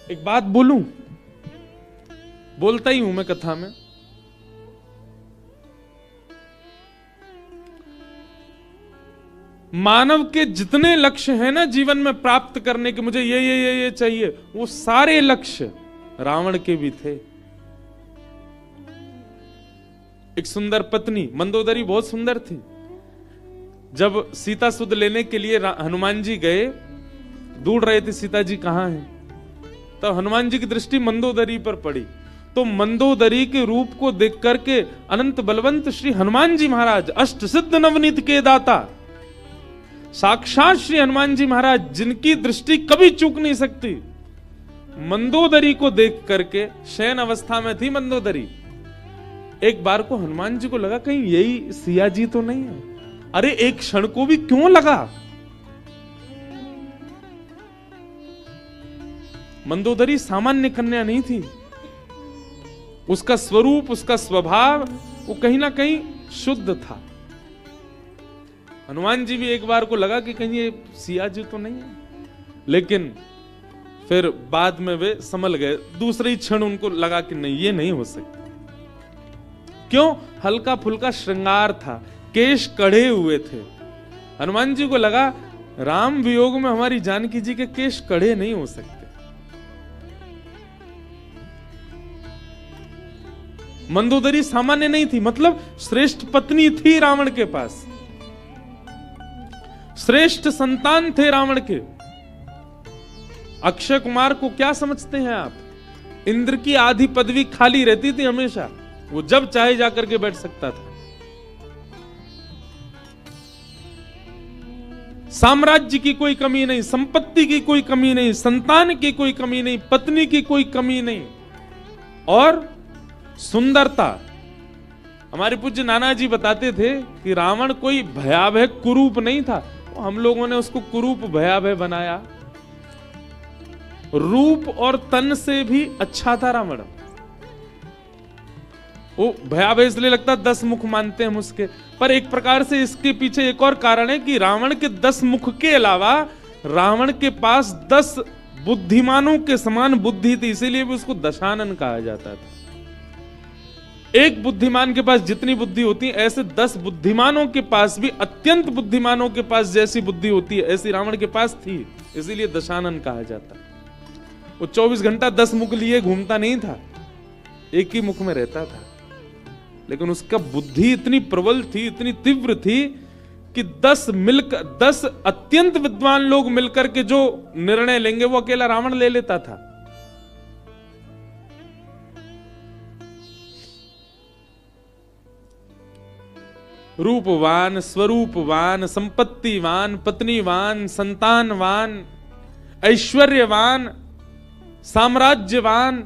एक बात बोलूं, बोलता ही हूं मैं कथा में। मानव के जितने लक्ष्य हैं ना जीवन में प्राप्त करने के, मुझे ये चाहिए, वो सारे लक्ष्य रावण के भी थे। एक सुंदर पत्नी, मंदोदरी बहुत सुंदर थी। जब सीता सुध लेने के लिए हनुमान जी गए, ढूंढ रहे थे सीता जी कहां हैं, तो हनुमान जी की दृष्टि मंदोदरी पर पड़ी। तो मंदोदरी के रूप को देख करके अनंत बलवंत श्री हनुमान जी महाराज, अष्ट सिद्ध नवनीत के दाता, साक्षात श्री हनुमान जी महाराज, जिनकी दृष्टि कभी चूक नहीं सकती, मंदोदरी को देख करके, शयन अवस्था में थी मंदोदरी, एक बार को हनुमान जी को लगा कहीं यही सिया जी तो नहीं है। अरे एक क्षण को भी क्यों लगा। मंदोदरी सामान्य कन्या नहीं थी, उसका स्वरूप, उसका स्वभाव, वो कहीं ना कहीं शुद्ध था। हनुमान जी भी एक बार को लगा कि कहीं ये सिया जी तो नहीं है, लेकिन फिर बाद में वे संभल गए। दूसरे ही क्षण उनको लगा कि नहीं, ये नहीं हो सकता। क्यों? हल्का फुल्का श्रृंगार था, केश कढ़े हुए थे। हनुमान जी को लगा राम वियोग में हमारी जानकी जी के केश कढ़े नहीं हो सकते। मंदोदरी सामान्य नहीं थी, मतलब श्रेष्ठ पत्नी थी रावण के पास, श्रेष्ठ संतान थे रावण के। अक्षय कुमार को क्या समझते हैं आप? इंद्र की आधी पदवी खाली रहती थी हमेशा, वो जब चाहे जाकर के बैठ सकता था। साम्राज्य की कोई कमी नहीं, संपत्ति की कोई कमी नहीं, संतान की कोई कमी नहीं, पत्नी की कोई कमी नहीं, और सुंदरता। हमारे पूज्य नाना जी बताते थे कि रावण कोई भयावह कुरूप नहीं था, हम लोगों ने उसको कुरूप भयावह बनाया। रूप और तन से भी अच्छा था रावण। वो भयावह इसलिए लगता 10 मुख मानते हैं हम उसके, पर एक प्रकार से इसके पीछे एक और कारण है कि रावण के 10 मुख के अलावा रावण के पास 10 बुद्धिमानों के समान बुद्धि थी, इसीलिए भी उसको दशानन कहा जाता था। एक बुद्धिमान के पास जितनी बुद्धि होती है, ऐसे 10 बुद्धिमानों के पास भी, अत्यंत बुद्धिमानों के पास जैसी बुद्धि होती है, ऐसी रावण के पास थी, इसीलिए दशानन कहा जाता। वो 24 घंटा 10 मुख लिए घूमता नहीं था, एक ही मुख में रहता था, लेकिन उसका बुद्धि इतनी प्रबल थी, इतनी तीव्र थी कि 10 अत्यंत विद्वान लोग मिलकर के जो निर्णय लेंगे वो अकेला रावण ले लेता था। रूपवान, स्वरूपवान, संपत्तिवान, पत्नीवान, संतानवान, ऐश्वर्यवान, साम्राज्यवान,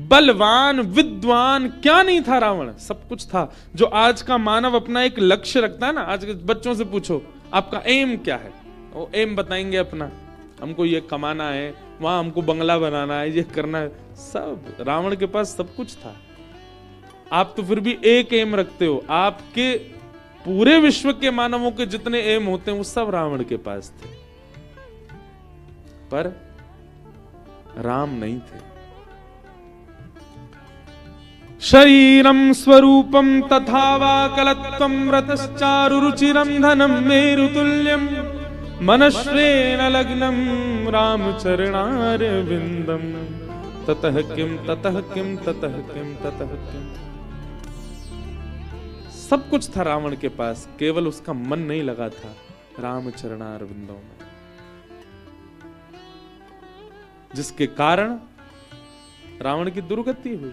बलवान, विद्वान, क्या नहीं था रावण? सब कुछ था। जो आज का मानव अपना एक लक्ष्य रखता है ना, आज के बच्चों से पूछो आपका एम क्या है, वो एम बताएंगे अपना, हमको ये कमाना है, वहां हमको बंगला बनाना है, ये करना है। सब रावण के पास सब कुछ था। आप तो फिर भी एक एम रखते हो, आपके पूरे विश्व के मानवों के जितने एम होते हैं वो सब रावण के पास थे, पर राम नहीं थे। शरीरम स्वरूपम तथा वा कलत्वम रतश्चारु रुचिरम धनम मेरुतुल्यम मनश्रेण लग्नम रामचरणारविंदम ततः किम ततः किम ततः किम ततः किम। सब कुछ था रावण के पास, केवल उसका मन नहीं लगा था रामचरणारविंदों में, जिसके कारण रावण की दुर्गति हुई।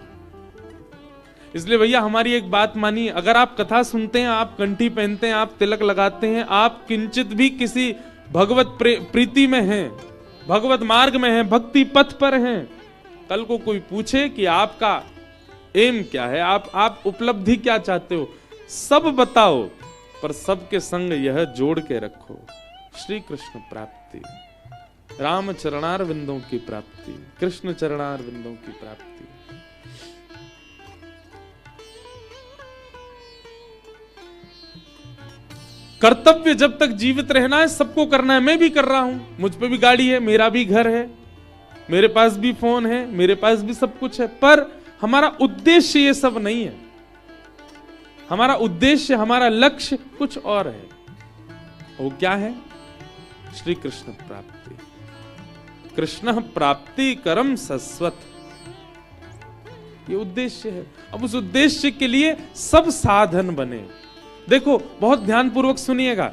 इसलिए भैया हमारी एक बात मानिए, अगर आप कथा सुनते हैं, आप कंठी पहनते हैं, आप तिलक लगाते हैं, आप किंचित भी किसी भगवत प्रीति में हैं, भगवत मार्ग में हैं, भक्ति पथ पर हैं, कल को कोई पूछे कि आपका एम क्या है, आप उपलब्धि क्या चाहते हो, सब बताओ, पर सबके संग यह जोड़ के रखो, श्री कृष्ण प्राप्ति, राम चरणारविंदों की प्राप्ति, कृष्ण चरणारविंदों की प्राप्ति। कर्तव्य जब तक जीवित रहना है सबको करना है, मैं भी कर रहा हूं, मुझ पे भी गाड़ी है, मेरा भी घर है, मेरे पास भी फोन है, मेरे पास भी सब कुछ है, पर हमारा उद्देश्य ये सब नहीं है। हमारा उद्देश्य, हमारा लक्ष्य कुछ और है। वो क्या है? श्री कृष्ण प्राप्ति। कृष्ण प्राप्ति करम सस्वत, ये उद्देश्य है। अब उस उद्देश्य के लिए सब साधन बने। देखो बहुत ध्यानपूर्वक सुनिएगा,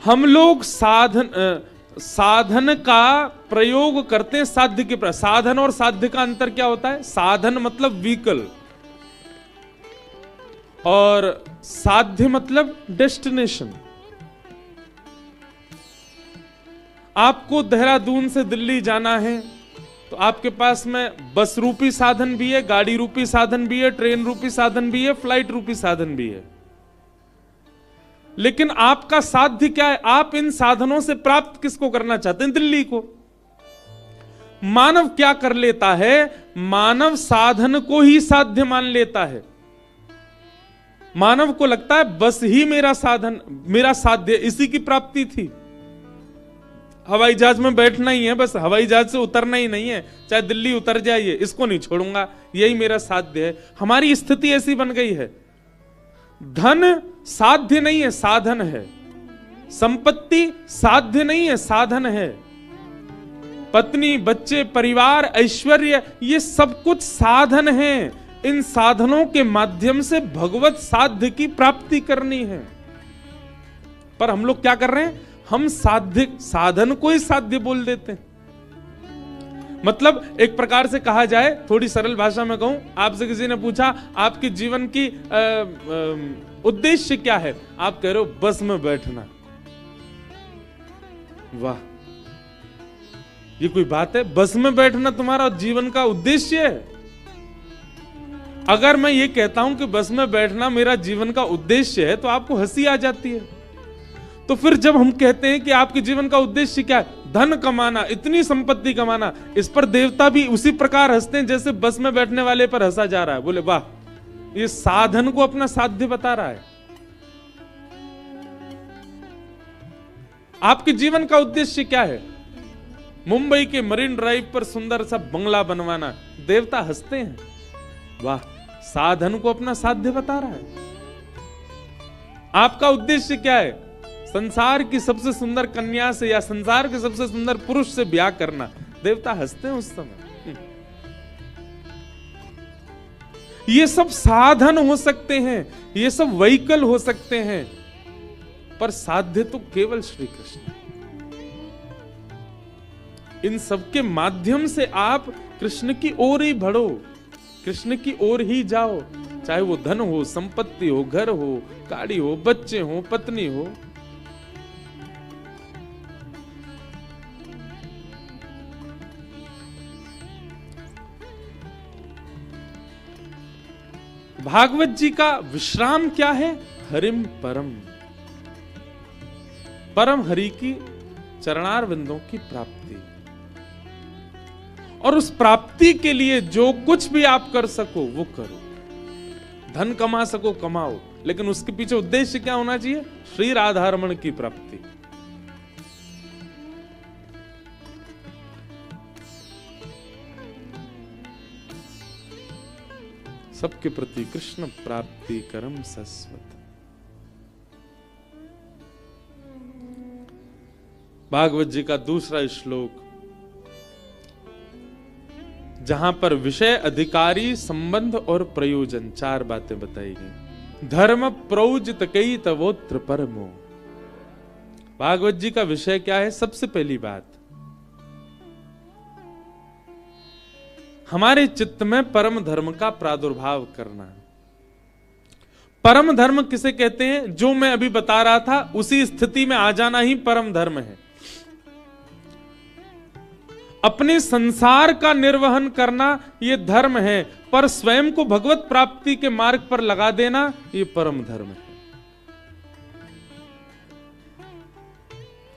हम लोग साधन का प्रयोग करते हैं साध्य के प्रति। साधन और साध्य का अंतर क्या होता है? साधन मतलब व्हीकल और साध्य मतलब डेस्टिनेशन। आपको देहरादून से दिल्ली जाना है तो आपके पास में बस रूपी साधन भी है, गाड़ी रूपी साधन भी है, ट्रेन रूपी साधन भी है, फ्लाइट रूपी साधन भी है। लेकिन आपका साध्य क्या है? आप इन साधनों से प्राप्त किसको करना चाहते हैं? दिल्ली को। मानव क्या कर लेता है? मानव साधन को ही साध्य मान लेता है। मानव को लगता है बस ही मेरा साधन, मेरा साध्य, इसी की प्राप्ति थी। हवाई जहाज में बैठना ही है, बस हवाई जहाज से उतरना ही नहीं है, चाहे दिल्ली उतर जाइए, इसको नहीं छोड़ूंगा, यही मेरा साध्य है। हमारी स्थिति ऐसी बन गई है। धन साध्य नहीं है, साधन है। संपत्ति साध्य नहीं है, साधन है। पत्नी, बच्चे, परिवार, ऐश्वर्य, ये सब कुछ साधन है। इन साधनों के माध्यम से भगवत साध्य की प्राप्ति करनी है। पर हम लोग क्या कर रहे हैं? हम साधन को ही साध्य बोल देते हैं। मतलब एक प्रकार से कहा जाए, थोड़ी सरल भाषा में कहूं, आपसे किसी ने पूछा आपके जीवन की उद्देश्य क्या है? आप कह रहे हो बस में बैठना। वाह, ये कोई बात है? बस में बैठना तुम्हारा जीवन का उद्देश्य है? अगर मैं ये कहता हूं कि बस में बैठना मेरा जीवन का उद्देश्य है तो आपको हंसी आ जाती है। तो फिर जब हम कहते हैं कि आपके जीवन का उद्देश्य क्या है? धन कमाना, इतनी संपत्ति कमाना, इस पर देवता भी उसी प्रकार हंसते हैं जैसे बस में बैठने वाले पर हंसा जा रहा है। बोले वाह, ये साधन को अपना साध्य बता रहा है। आपके जीवन का उद्देश्य क्या है? मुंबई के मरीन ड्राइव पर सुंदर सा बंगला बनवाना। देवता हंसते हैं, वाह, साधन को अपना साध्य बता रहा है। आपका उद्देश्य क्या है? संसार की सबसे सुंदर कन्या से या संसार के सबसे सुंदर पुरुष से ब्याह करना। देवता हंसते हैं उस समय। ये सब साधन हो सकते हैं, ये सब व्हीकल हो सकते हैं, पर साध्य तो केवल श्री कृष्ण। इन सब के माध्यम से आप कृष्ण की ओर ही बढ़ो, कृष्ण की ओर ही जाओ। चाहे वो धन हो, संपत्ति हो, घर हो, गाड़ी हो, बच्चे हो, पत्नी हो। भागवत जी का विश्राम क्या है? हरिम परम, परम हरि की चरणार बिंदों की प्राप्ति। और उस प्राप्ति के लिए जो कुछ भी आप कर सको वो करो। धन कमा सको कमाओ, लेकिन उसके पीछे उद्देश्य क्या होना चाहिए? श्री राधारमण की प्राप्ति। सबके प्रति कृष्ण प्राप्ति करम सस्वत। भागवत जी का दूसरा श्लोक, जहां पर विषय, अधिकारी, संबंध और प्रयोजन, चार बातें बताई गई। धर्म प्रौजित कई तवोत्र परमो। भागवत जी का विषय क्या है? सबसे पहली बात, हमारे चित्त में परम धर्म का प्रादुर्भाव करना। परम धर्म किसे कहते हैं? जो मैं अभी बता रहा था, उसी स्थिति में आ जाना ही परम धर्म है। अपने संसार का निर्वहन करना ये धर्म है, पर स्वयं को भगवत प्राप्ति के मार्ग पर लगा देना ये परम धर्म है।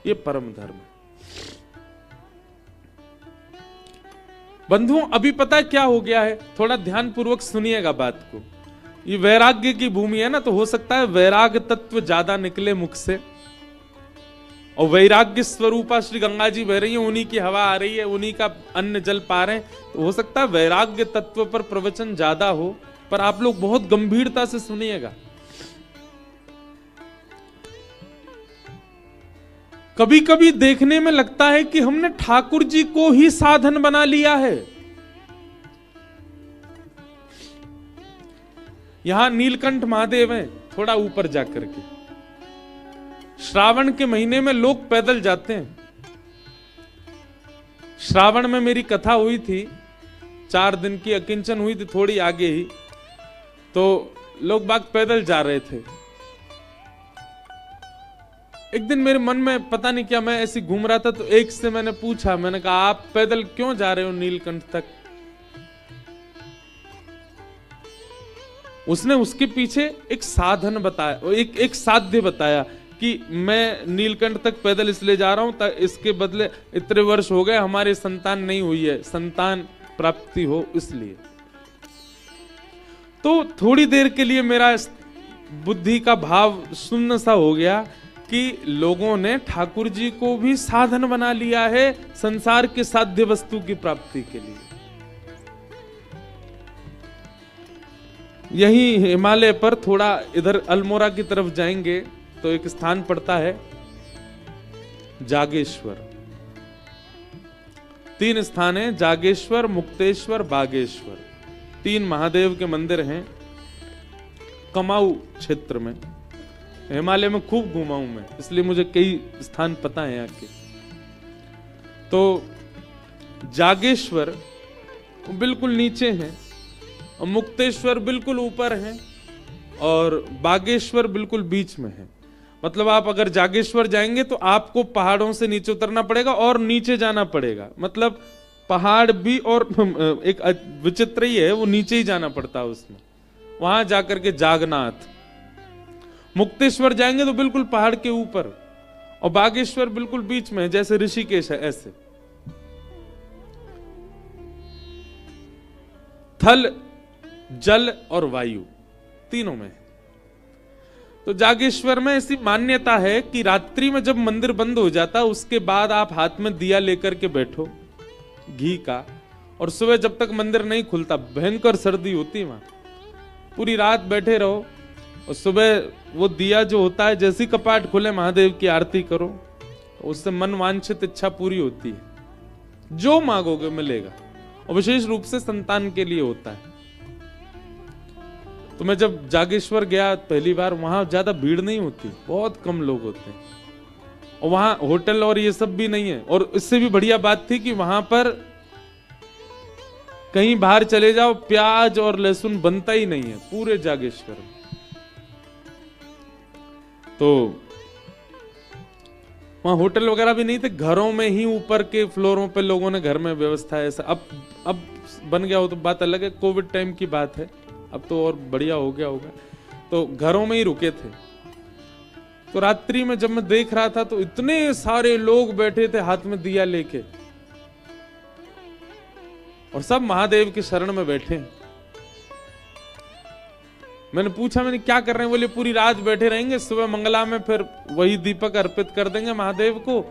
ये परम धर्म है। बंधुओं, अभी पता है क्या हो गया है? थोड़ा ध्यानपूर्वक सुनिएगा बात को। ये वैराग्य की भूमि है ना, तो हो सकता है वैराग तत्व ज्यादा निकले मुख से। और वैराग्य स्वरूपा श्री गंगा जी बह रही है, उन्हीं की हवा आ रही है, उन्हीं का अन्न जल पा रहे हैं, तो हो सकता है वैराग्य तत्व पर प्रवचन ज्यादा हो, पर आप लोग बहुत गंभीरता से सुनिएगा। कभी कभी देखने में लगता है कि हमने ठाकुर जी को ही साधन बना लिया है। यहां नीलकंठ महादेव हैं, थोड़ा ऊपर जाकर के श्रावण के महीने में लोग पैदल जाते हैं। श्रावण में मेरी कथा हुई थी, 4 दिन की अकिंचन हुई थी, थोड़ी आगे ही, तो लोग बाग पैदल जा रहे थे। एक दिन मेरे मन में पता नहीं क्या, मैं ऐसे घूम रहा था, तो एक से मैंने पूछा, मैंने कहा आप पैदल क्यों जा रहे हो नीलकंठ तक? उसने उसके पीछे एक साधन बताया, एक साध्य बताया कि मैं नीलकंठ तक पैदल इसलिए जा रहा हूं, इसके बदले इतने वर्ष हो गए हमारी संतान नहीं हुई है, संतान प्राप्ति हो इसलिए। तो थोड़ी देर के लिए मेरा बुद्धि का भाव शून्य सा हो गया कि लोगों ने ठाकुर जी को भी साधन बना लिया है संसार के साध्य वस्तु की प्राप्ति के लिए। यही हिमालय पर थोड़ा इधर अल्मोड़ा की तरफ जाएंगे तो एक स्थान पड़ता है जागेश्वर। 3 स्थान है, जागेश्वर, मुक्तेश्वर, बागेश्वर। 3 महादेव के मंदिर हैं कमाऊ क्षेत्र में। हिमालय में खूब घूमा हूं मैं, इसलिए मुझे कई स्थान पता है यहाँ के। तो जागेश्वर बिल्कुल नीचे है, और मुक्तेश्वर बिल्कुल ऊपर है, और बागेश्वर बिल्कुल बीच में है। मतलब आप अगर जागेश्वर जाएंगे तो आपको पहाड़ों से नीचे उतरना पड़ेगा और नीचे जाना पड़ेगा। मतलब पहाड़ भी, और एक विचित्र ही है, वो नीचे ही जाना पड़ता है उसमें, वहां जाकर के जागनाथ। मुक्तेश्वर जाएंगे तो बिल्कुल पहाड़ के ऊपर, और बागेश्वर बिल्कुल बीच में, जैसे ऋषिकेश है ऐसे। थल, जल और वायु तीनों में। तो जागेश्वर में ऐसी मान्यता है कि रात्रि में जब मंदिर बंद हो जाता है उसके बाद आप हाथ में दिया लेकर के बैठो घी का, और सुबह जब तक मंदिर नहीं खुलता, भयंकर सर्दी होती है वहां, पूरी रात बैठे रहो, और सुबह वो दिया जो होता है, जैसी कपाट खुले महादेव की आरती करो, उससे मन वांछित इच्छा पूरी होती है, जो मांगोगे मिलेगा, और विशेष रूप से संतान के लिए होता है। तो मैं जब जागेश्वर गया पहली बार, वहां ज्यादा भीड़ नहीं होती, बहुत कम लोग होते हैं, और वहां होटल और ये सब भी नहीं है। और इससे भी बढ़िया बात थी कि वहां पर कहीं बाहर चले जाओ, प्याज और लहसुन बनता ही नहीं है पूरे जागेश्वर में। तो वहां होटल वगैरह भी नहीं थे, घरों में ही ऊपर के फ्लोरों पे लोगों ने घर में व्यवस्था है ऐसा। अब बन गया हो तो बात अलग है, कोविड टाइम की बात है, अब तो और बढ़िया हो गया होगा। तो घरों में ही रुके थे। तो रात्रि में जब मैं देख रहा था तो इतने सारे लोग बैठे थे हाथ में दिया लेके, और सब महादेव के शरण में बैठे। मैंने पूछा, मैंने क्या कर रहे हैं? बोले पूरी रात बैठे रहेंगे, सुबह मंगला में फिर वही दीपक अर्पित कर देंगे महादेव को।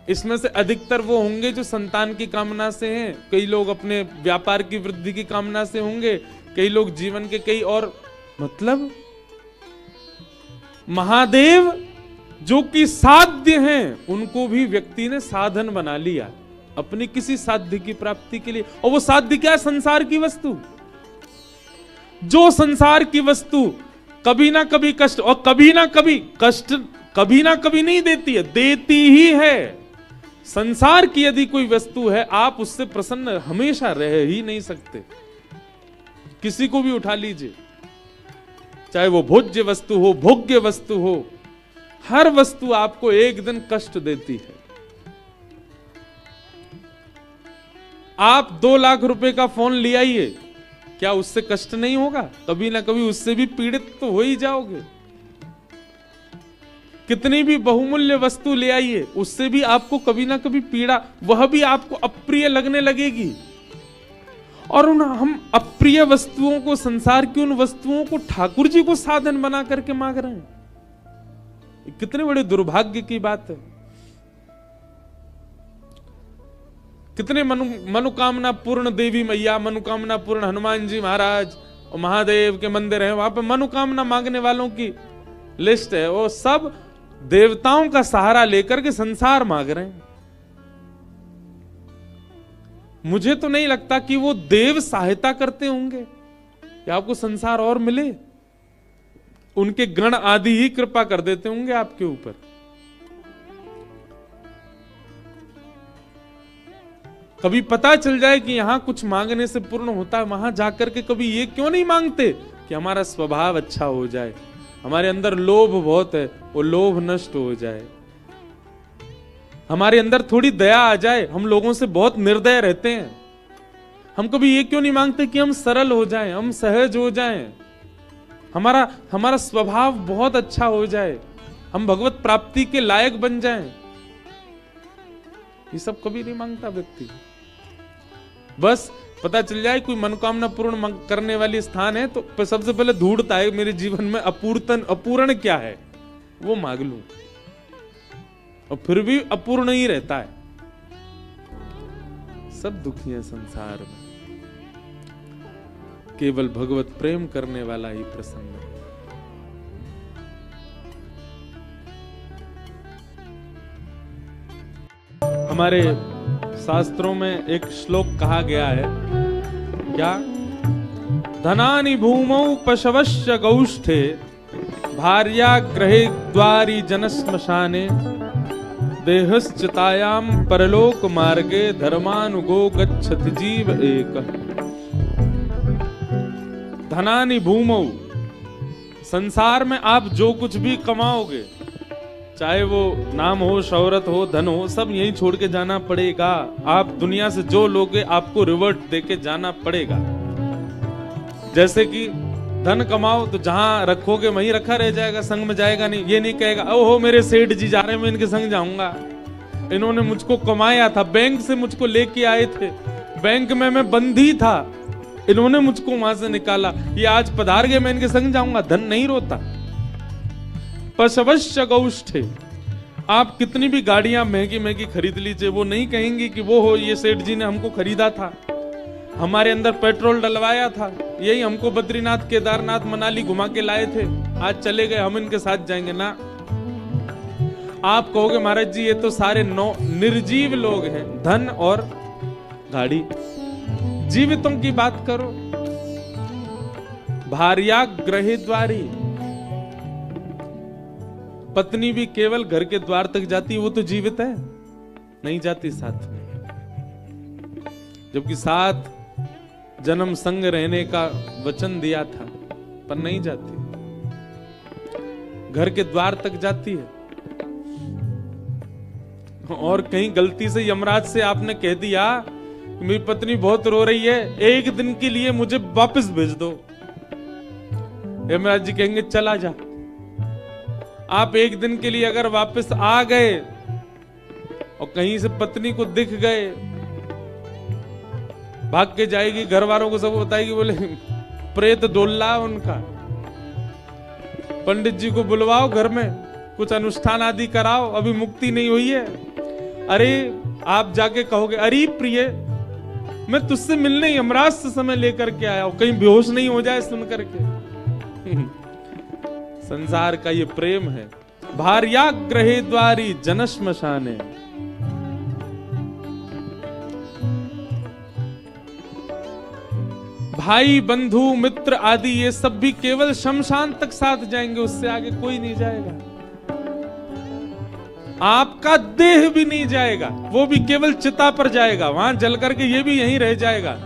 इसमें से अधिकतर वो होंगे जो संतान की कामना से हैं, कई लोग अपने व्यापार की वृद्धि की कामना से होंगे, कई लोग जीवन के कई और, मतलब महादेव जो कि साध्य हैं उनको भी व्यक्ति ने साधन बना लिया अपनी किसी साध्य की प्राप्ति के लिए। और वो साध्य क्या है? संसार की वस्तु। जो संसार की वस्तु कभी ना कभी कष्ट, और कभी ना कभी कष्ट कभी ना कभी नहीं देती है, देती ही है। संसार की यदि कोई वस्तु है, आप उससे प्रसन्न हमेशा रह ही नहीं सकते। किसी को भी उठा लीजिए, चाहे वो भोज्य वस्तु हो, भोग्य वस्तु हो, हर वस्तु आपको एक दिन कष्ट देती है। आप 2 लाख रुपए का फोन ले आइए, क्या उससे कष्ट नहीं होगा? कभी ना कभी उससे भी पीड़ित तो हो ही जाओगे। कितनी भी बहुमूल्य वस्तु ले आइए, उससे भी आपको कभी ना कभी पीड़ा, वह भी आपको अप्रिय लगने लगेगी। और हम अप्रिय वस्तुओं को, संसार की उन वस्तुओं को ठाकुर जी को साधन बना करके मांग रहे हैं। कितने बड़े दुर्भाग्य की बात है। कितने मनोकामना पूर्ण देवी मैया, मनोकामना पूर्ण हनुमान जी महाराज और महादेव के मंदिर हैं, वहां पे मनोकामना मांगने वालों की लिस्ट है। वो सब देवताओं का सहारा लेकर के संसार मांग रहे हैं। मुझे तो नहीं लगता कि वो देव सहायता करते होंगे कि आपको संसार और मिले। उनके गण आदि ही कृपा कर देते होंगे आपके ऊपर। कभी पता चल जाए कि यहां कुछ मांगने से पूर्ण होता है, वहां जाकर के कभी ये क्यों नहीं मांगते कि हमारा स्वभाव अच्छा हो जाए, हमारे अंदर लोभ बहुत है वो लोभ नष्ट हो जाए, हमारे अंदर थोड़ी दया आ जाए, हम लोगों से बहुत निर्दय रहते हैं। हम कभी ये क्यों नहीं मांगते कि हम सरल हो जाएं, हम सहज हो जाएं, हमारा स्वभाव बहुत अच्छा हो जाए, हम भगवत प्राप्ति के लायक बन जाएं। ये सब कभी नहीं मांगता व्यक्ति। बस पता चल जाए कोई मनोकामना पूर्ण करने वाली स्थान है तो सबसे पहले ढूंढता है मेरे जीवन में अपूर्ण क्या है वो मांग लूं, और फिर भी अपूर्ण ही रहता है। सब दुखी है संसार में, केवल भगवत प्रेम करने वाला ही प्रसन्न है। हमारे शास्त्रों में एक श्लोक कहा गया है, क्या? धनानि भूमौ पशवश्च गौष्ठे भार्या गृहे द्वारि जनश्मशाने देहश्चितायाम परलोक मार्गे धर्मानुगो गच्छति जीव एक। धनानि भूमौ, संसार में आप जो कुछ भी कमाओगे, चाहे वो नाम हो, शौहरत हो, धन हो, सब यहीं छोड़ के जाना पड़ेगा। आप दुनिया से जो लोगे आपको रिवर्ट देके जाना पड़ेगा। जैसे कि धन कमाओ तो जहां रखोगे वहीं रखा रह जाएगा, संग में जाएगा नहीं। ये नहीं कहेगा ओहो मेरे सेठ जी जा रहे हैं मैं इनके संग जाऊंगा, इन्होंने मुझको कमाया था, बैंक से मुझको लेके आए थे, बैंक में मैं बंदी था, इन्होंने मुझको वहां से निकाला, ये आज पधार गए मैं इनके संग जाऊंगा। धन नहीं रोता। पशवश्च गौष्ठे, आप कितनी भी गाड़ियां महंगी महंगी खरीद लीजिए, वो नहीं कहेंगे कि वो हो ये सेठ जी ने हमको खरीदा था, हमारे अंदर पेट्रोल डलवाया था, यही हमको बद्रीनाथ केदारनाथ मनाली घुमा के लाए थे, आज चले गए हम इनके साथ जाएंगे ना। आप कहोगे महाराज जी ये तो सारे निर्जीव लोग हैं, धन और गाड़ी। जीवितों की बात करो। भार्या गृहे द्वारी, पत्नी भी केवल घर के द्वार तक जाती है, वो तो जीवित है, नहीं जाती साथ में। जबकि साथ जन्म संग रहने का वचन दिया था, पर नहीं जाती, घर के द्वार तक जाती है। और कहीं गलती से यमराज से आपने कह दिया मेरी पत्नी बहुत रो रही है, एक दिन के लिए मुझे वापस भेज दो, यमराज जी कहेंगे चला जा। आप एक दिन के लिए अगर वापस आ गए और कहीं से पत्नी को दिख गए, भाग के जाएगी, घर वालों को सब बताएगी, बोले प्रेत डोला उनका, पंडित जी को बुलवाओ घर में, कुछ अनुष्ठान आदि कराओ, अभी मुक्ति नहीं हुई है। अरे आप जाके कहोगे अरे प्रिय मैं तुझसे मिलने यमराज से समय लेकर के आया हूं, कहीं बेहोश नहीं हो जाए सुन करके। संसार का ये प्रेम है। भार्या गृहे द्वारी जनश्मशाने, भाई बंधु मित्र आदि ये सब भी केवल शमशान तक साथ जाएंगे, उससे आगे कोई नहीं जाएगा। आपका देह भी नहीं जाएगा, वो भी केवल चिता पर जाएगा, वहां जल करके ये भी यहीं रह जाएगा।